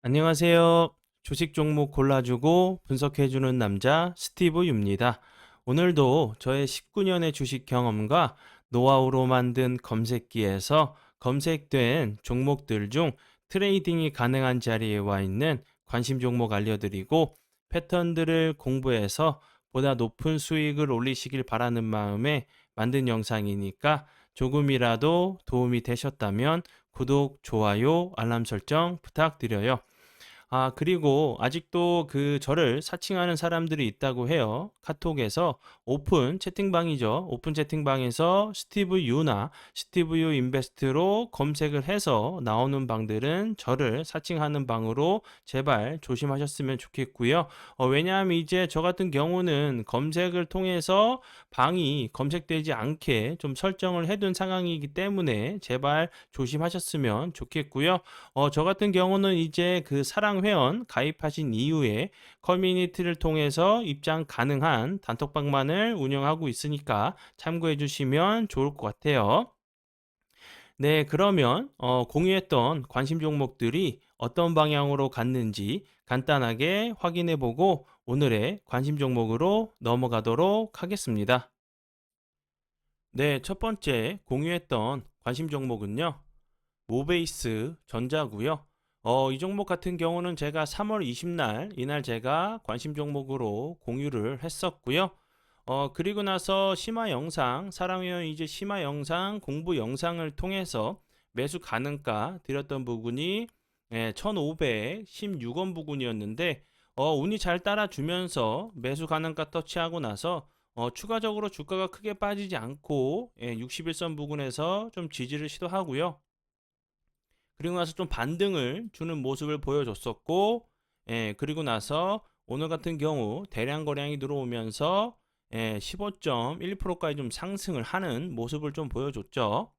안녕하세요. 주식 종목 골라주고 분석해주는 남자 스티브 유입니다. 오늘도 저의 19년의 주식 경험과 노하우로 만든 검색기에서 검색된 종목들 중 트레이딩이 가능한 자리에 와 있는 관심 종목 알려드리고 패턴들을 공부해서 보다 높은 수익을 올리시길 바라는 마음에 만든 영상이니까 조금이라도 도움이 되셨다면 구독, 좋아요, 알람 설정 부탁드려요. 그리고 아직도 저를 사칭하는 사람들이 있다고 해요. 카톡에서 오픈 채팅방이죠. 오픈 채팅방에서 스티브 유나 스티브 유 인베스트로 검색을 해서 나오는 방들은 저를 사칭하는 방으로 제발 조심하셨으면 좋겠고요. 왜냐하면 이제 저 같은 경우는 검색을 통해서 방이 검색되지 않게 좀 설정을 해둔 상황이기 때문에 제발 조심하셨으면 좋겠고요. 저 같은 경우는 이제 사랑 회원 가입하신 이후에 커뮤니티를 통해서 입장 가능한 단톡방만을 운영하고 있으니까 참고해 주시면 좋을 것 같아요. 네, 그러면 공유했던 관심 종목들이 어떤 방향으로 갔는지 간단하게 확인해 보고 오늘의 관심 종목으로 넘어가도록 하겠습니다. 네, 첫 번째 공유했던 관심 종목은요. 모베이스 전자고요. 이 종목 같은 경우는 제가 3월 20날 이날 제가 관심 종목으로 공유를 했었고요. 그리고 나서 심화 영상, 사랑해요 이제 심화 영상 공부 영상을 통해서 매수 가능가 드렸던 부분이 1,516원 부근이었는데 운이 잘 따라주면서 매수 가능가 터치하고 나서 추가적으로 주가가 크게 빠지지 않고 61선 부근에서 좀 지지를 시도하고요. 그리고 나서 좀 반등을 주는 모습을 보여줬었고, 그리고 나서 오늘 같은 경우 대량 거래량이 들어오면서 15.1%까지 좀 상승을 하는 모습을 좀 보여줬죠.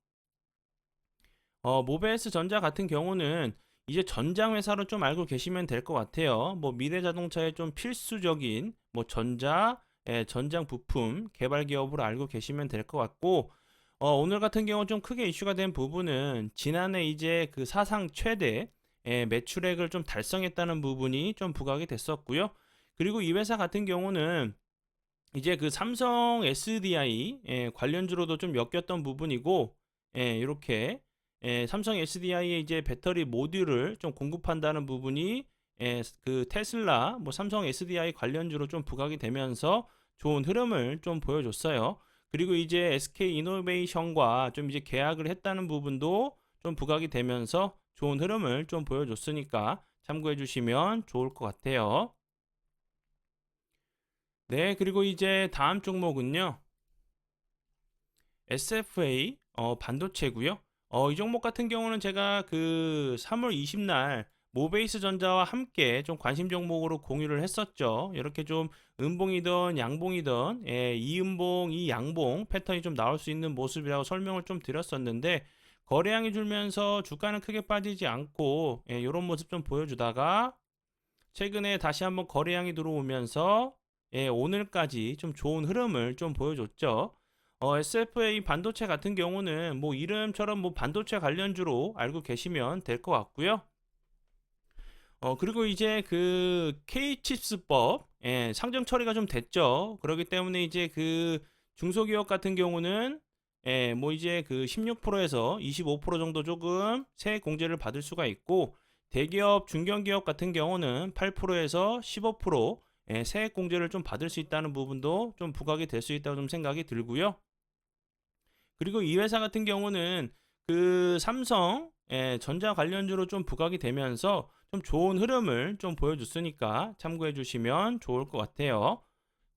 모베스 전자 같은 경우는 이제 전장 회사로 좀 알고 계시면 될 것 같아요. 뭐 미래자동차의 좀 필수적인 뭐 전장 부품 개발 기업으로 알고 계시면 될 것 같고, 오늘 같은 경우 좀 크게 이슈가 된 부분은 지난해 이제 사상 최대 매출액을 좀 달성했다는 부분이 좀 부각이 됐었고요. 그리고 이 회사 같은 경우는 이제 삼성 SDI 관련주로도 좀 엮였던 부분이고, 이렇게 삼성 SDI의 이제 배터리 모듈을 좀 공급한다는 부분이 테슬라, 뭐 삼성 SDI 관련주로 좀 부각이 되면서 좋은 흐름을 좀 보여줬어요. 그리고 이제 SK 이노베이션과 좀 이제 계약을 했다는 부분도 좀 부각이 되면서 좋은 흐름을 좀 보여줬으니까 참고해 주시면 좋을 것 같아요. 네, 그리고 이제 다음 종목은요. SFA 반도체고요. 이 종목 같은 경우는 제가 3월 20날 모베이스 전자와 함께 좀 관심 종목으로 공유를 했었죠. 이렇게 좀 음봉이든 양봉이든 이음봉, 이양봉 패턴이 좀 나올 수 있는 모습이라고 설명을 좀 드렸었는데 거래량이 줄면서 주가는 크게 빠지지 않고 이런 모습 좀 보여주다가 최근에 다시 한번 거래량이 들어오면서 오늘까지 좀 좋은 흐름을 좀 보여줬죠. SFA 반도체 같은 경우는 뭐 이름처럼 뭐 반도체 관련주로 알고 계시면 될 것 같고요. 그리고 이제 K칩스법 상장 처리가 좀 됐죠. 그렇기 때문에 이제 중소기업 같은 경우는 뭐 이제 16%에서 25% 정도 조금 세액 공제를 받을 수가 있고 대기업, 중견기업 같은 경우는 8%에서 15% 세액 공제를 좀 받을 수 있다는 부분도 좀 부각이 될 수 있다고 좀 생각이 들고요. 그리고 이 회사 같은 경우는 삼성 전자 관련주로 좀 부각이 되면서 좀 좋은 흐름을 좀 보여줬으니까 참고해 주시면 좋을 것 같아요.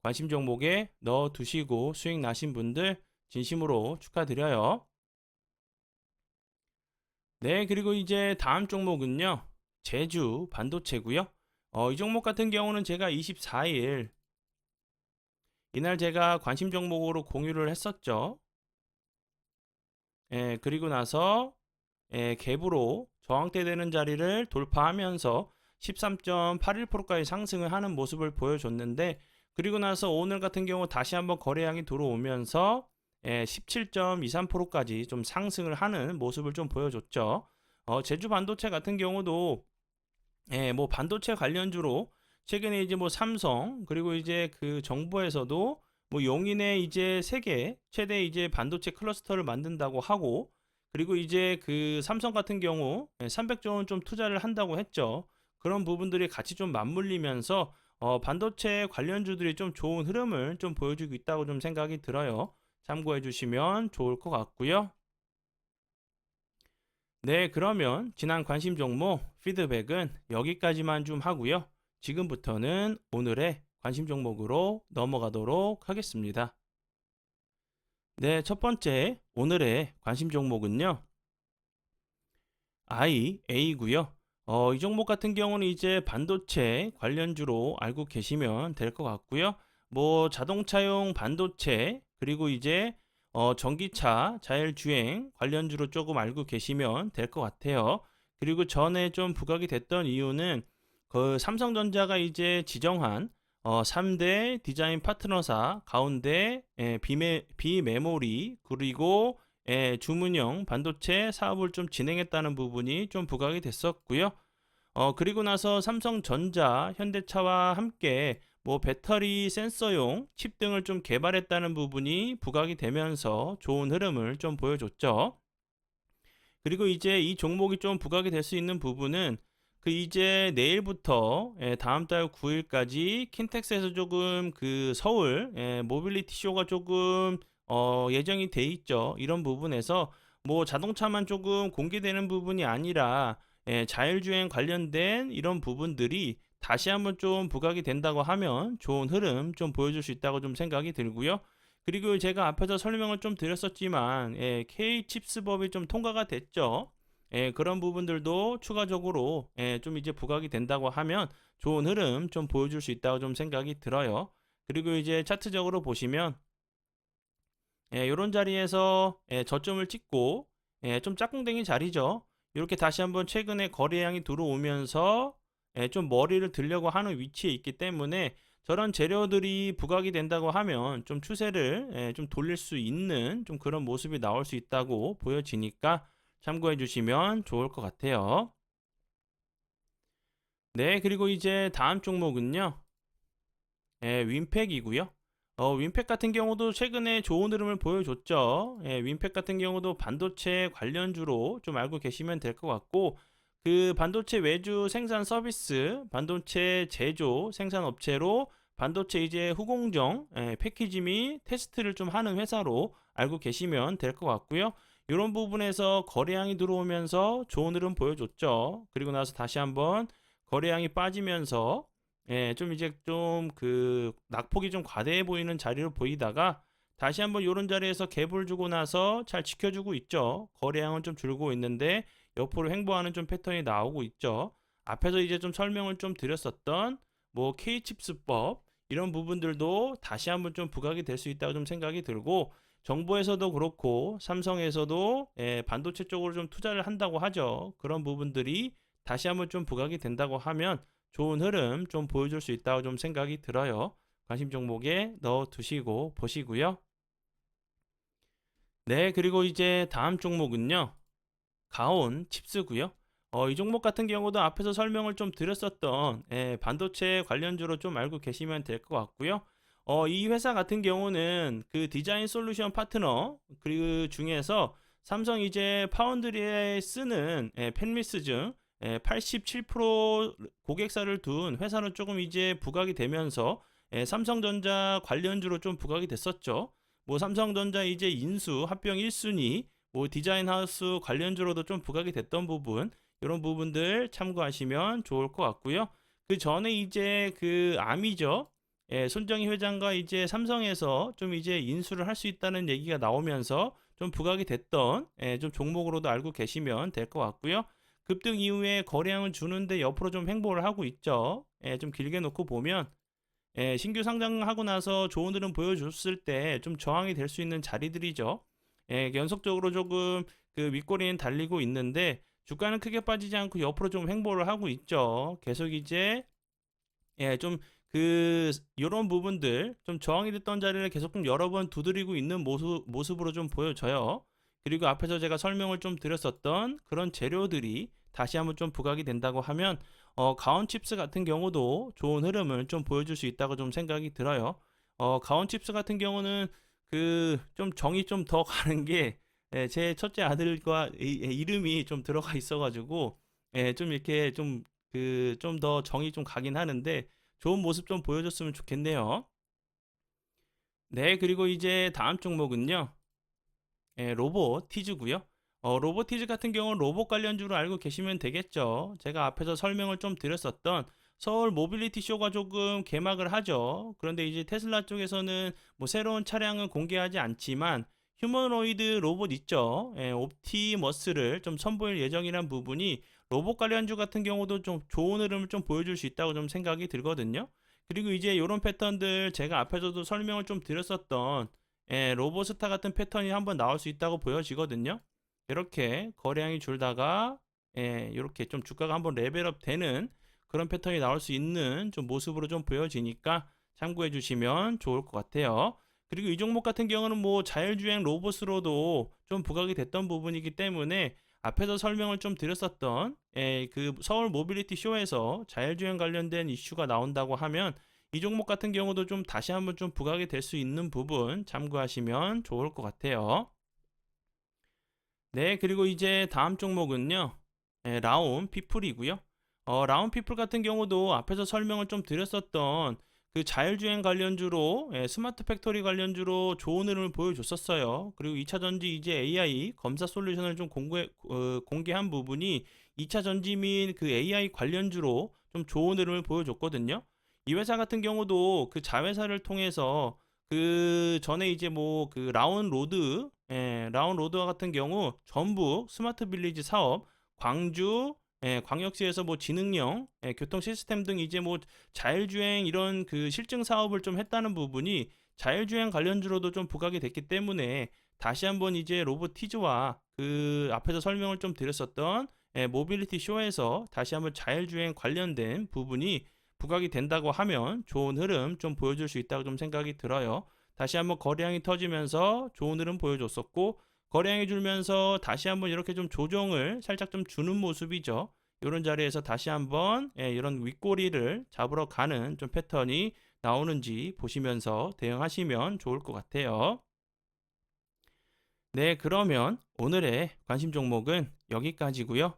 관심 종목에 넣어 두시고 수익 나신 분들 진심으로 축하드려요. 네, 그리고 이제 다음 종목은요. 제주 반도체고요. 이 종목 같은 경우는 제가 24일 이날 제가 관심 종목으로 공유를 했었죠. 그리고 나서 갭으로 저항대 되는 자리를 돌파하면서 13.81%까지 상승을 하는 모습을 보여줬는데 그리고 나서 오늘 같은 경우 다시 한번 거래량이 들어오면서 17.23%까지 좀 상승을 하는 모습을 좀 보여줬죠. 제주 반도체 같은 경우도 뭐 반도체 관련주로 최근에 이제 뭐 삼성 그리고 이제 그 정부에서도 뭐 용인에 이제 세계 최대 이제 반도체 클러스터를 만든다고 하고, 그리고 이제 그 삼성 같은 경우 300조 원 좀 투자를 한다고 했죠. 그런 부분들이 같이 좀 맞물리면서 반도체 관련주들이 좀 좋은 흐름을 좀 보여주고 있다고 좀 생각이 들어요. 참고해 주시면 좋을 것 같고요. 네, 그러면 지난 관심 종목 피드백은 여기까지만 좀 하고요. 지금부터는 오늘의 관심 종목으로 넘어가도록 하겠습니다. 네, 첫 번째 오늘의 관심 종목은요, IA고요. 이 종목 같은 경우는 이제 반도체 관련주로 알고 계시면 될 것 같고요. 뭐 자동차용 반도체 그리고 이제 전기차 자율주행 관련주로 조금 알고 계시면 될 것 같아요. 그리고 전에 좀 부각이 됐던 이유는 그 삼성전자가 이제 지정한 3대 디자인 파트너사 가운데 비메모리 그리고 주문형 반도체 사업을 좀 진행했다는 부분이 좀 부각이 됐었고요. 그리고 나서 삼성전자, 현대차와 함께 뭐 배터리 센서용 칩 등을 좀 개발했다는 부분이 부각이 되면서 좋은 흐름을 좀 보여줬죠. 그리고 이제 이 종목이 좀 부각이 될 수 있는 부분은 그 이제 내일부터 다음 달 9일까지 킨텍스에서 조금 그 서울 모빌리티 쇼가 조금 예정이 돼 있죠. 이런 부분에서 뭐 자동차만 조금 공개되는 부분이 아니라 자율주행 관련된 이런 부분들이 다시 한번 좀 부각이 된다고 하면 좋은 흐름 좀 보여줄 수 있다고 좀 생각이 들고요. 그리고 제가 앞에서 설명을 좀 드렸었지만 K-칩스법이 좀 통과가 됐죠. 그런 부분들도 추가적으로 좀 이제 부각이 된다고 하면 좋은 흐름 좀 보여줄 수 있다고 좀 생각이 들어요. 그리고 이제 차트적으로 보시면 이런 자리에서 저점을 찍고 좀 짝꿍댕이 자리죠. 이렇게 다시 한번 최근에 거래량이 들어오면서 좀 머리를 들려고 하는 위치에 있기 때문에 저런 재료들이 부각이 된다고 하면 좀 추세를 좀 돌릴 수 있는 좀 그런 모습이 나올 수 있다고 보여지니까 참고해 주시면 좋을 것 같아요. 네, 그리고 이제 다음 종목은요. 윈팩이고요. 윈팩 같은 경우도 최근에 좋은 흐름을 보여줬죠. 윈팩 같은 경우도 반도체 관련주로 좀 알고 계시면 될 것 같고, 그 반도체 외주 생산 서비스, 반도체 제조 생산 업체로 반도체 이제 후공정, 패키지 및 테스트를 좀 하는 회사로 알고 계시면 될 것 같고요. 이런 부분에서 거래량이 들어오면서 좋은 흐름 보여줬죠. 그리고 나서 다시 한번 거래량이 빠지면서 좀 이제 좀 그 낙폭이 좀 과대해 보이는 자리로 보이다가 다시 한번 이런 자리에서 갭을 주고 나서 잘 지켜주고 있죠. 거래량은 좀 줄고 있는데 옆으로 횡보하는 좀 패턴이 나오고 있죠. 앞에서 이제 좀 설명을 좀 드렸었던 뭐 K칩스법 이런 부분들도 다시 한번 좀 부각이 될 수 있다고 좀 생각이 들고, 정부에서도 그렇고 삼성에서도 반도체 쪽으로 좀 투자를 한다고 하죠. 그런 부분들이 다시 한번 좀 부각이 된다고 하면 좋은 흐름 좀 보여줄 수 있다고 좀 생각이 들어요. 관심 종목에 넣어 두시고 보시고요. 네, 그리고 이제 다음 종목은요. 가온 칩스고요. 이 종목 같은 경우도 앞에서 설명을 좀 드렸었던 반도체 관련주로 좀 알고 계시면 될 것 같고요. 이 회사 같은 경우는 그 디자인 솔루션 파트너 그 중에서 삼성 이제 파운드리에 쓰는 펜미스 중 87% 고객사를 둔 회사는 조금 이제 부각이 되면서 삼성전자 관련주로 좀 부각이 됐었죠. 뭐 삼성전자 이제 인수 합병 1순위 뭐 디자인 하우스 관련주로도 좀 부각이 됐던 부분, 이런 부분들 참고하시면 좋을 것 같고요. 그 전에 이제 그 암이죠. 손정희 회장과 이제 삼성에서 좀 이제 인수를 할 수 있다는 얘기가 나오면서 좀 부각이 됐던 좀 종목으로도 알고 계시면 될 것 같고요. 급등 이후에 거래량을 주는데 옆으로 좀 횡보를 하고 있죠. 좀 길게 놓고 보면 신규 상장하고 나서 좋은 흐름 보여줬을 때 좀 저항이 될 수 있는 자리들이죠. 연속적으로 조금 그 윗꼬리는 달리고 있는데 주가는 크게 빠지지 않고 옆으로 좀 횡보를 하고 있죠. 계속 이제 좀 그 이런 부분들 좀 저항이 됐던 자리를 계속 좀 여러 번 두드리고 있는 모습으로 좀 보여져요. 그리고 앞에서 제가 설명을 좀 드렸었던 그런 재료들이 다시 한번 좀 부각이 된다고 하면 가온칩스 같은 경우도 좋은 흐름을 좀 보여줄 수 있다고 좀 생각이 들어요. 가온칩스 같은 경우는 그 좀 정이 좀 더 가는 게 제 첫째 아들과 이름이 좀 들어가 있어가지고 좀 이렇게 좀 그 좀 더 정이 좀 가긴 하는데 좋은 모습 좀 보여줬으면 좋겠네요. 네, 그리고 이제 다음 종목은요. 로보티즈고요. 로보티즈 같은 경우는 로봇 관련주로 알고 계시면 되겠죠. 제가 앞에서 설명을 좀 드렸었던 서울 모빌리티 쇼가 조금 개막을 하죠. 그런데 이제 테슬라 쪽에서는 뭐 새로운 차량은 공개하지 않지만 휴머노이드 로봇 있죠. 옵티머스를 좀 선보일 예정이란 부분이 로봇 관련주 같은 경우도 좀 좋은 흐름을 좀 보여줄 수 있다고 좀 생각이 들거든요. 그리고 이제 이런 패턴들 제가 앞에서도 설명을 좀 드렸었던 로보스타 같은 패턴이 한번 나올 수 있다고 보여지거든요. 이렇게 거래량이 줄다가 이렇게 좀 주가가 한번 레벨업 되는 그런 패턴이 나올 수 있는 좀 모습으로 좀 보여지니까 참고해 주시면 좋을 것 같아요. 그리고 이 종목 같은 경우는 뭐 자율주행 로봇으로도 좀 부각이 됐던 부분이기 때문에 앞에서 설명을 좀 드렸었던 그 서울 모빌리티 쇼에서 자율주행 관련된 이슈가 나온다고 하면 이 종목 같은 경우도 좀 다시 한번 좀 부각이 될 수 있는 부분 참고하시면 좋을 것 같아요. 네, 그리고 이제 다음 종목은요. 라온 피플이고요. 라온 피플 같은 경우도 앞에서 설명을 좀 드렸었던 그 자율주행 관련주로 스마트 팩토리 관련주로 좋은 흐름을 보여줬었어요. 그리고 2차 전지 이제 AI 검사 솔루션을 좀 공개한 부분이 2차 전지 및 그 AI 관련주로 좀 좋은 흐름을 보여줬거든요. 이 회사 같은 경우도 그 자회사를 통해서 그 전에 이제 뭐 그 라운 로드와 같은 경우 전북 스마트 빌리지 사업, 광주 광역시에서 뭐 지능형 교통 시스템 등 이제 뭐 자율주행 이런 그 실증 사업을 좀 했다는 부분이 자율주행 관련주로도 좀 부각이 됐기 때문에 다시 한번 이제 로보티즈와 그 앞에서 설명을 좀 드렸었던 모빌리티 쇼에서 다시 한번 자율주행 관련된 부분이 부각이 된다고 하면 좋은 흐름 좀 보여줄 수 있다고 좀 생각이 들어요. 다시 한번 거래량이 터지면서 좋은 흐름 보여줬었고 거래량이 줄면서 다시 한번 이렇게 좀 조정을 살짝 좀 주는 모습이죠. 이런 자리에서 다시 한번 이런 윗꼬리를 잡으러 가는 좀 패턴이 나오는지 보시면서 대응하시면 좋을 것 같아요. 네, 그러면 오늘의 관심 종목은 여기까지고요.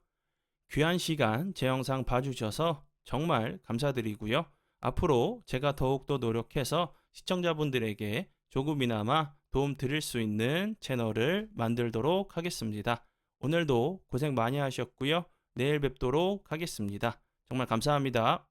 귀한 시간 제 영상 봐주셔서 정말 감사드리고요. 앞으로 제가 더욱더 노력해서 시청자분들에게 조금이나마 도움 드릴 수 있는 채널을 만들도록 하겠습니다. 오늘도 고생 많이 하셨고요. 내일 뵙도록 하겠습니다. 정말 감사합니다.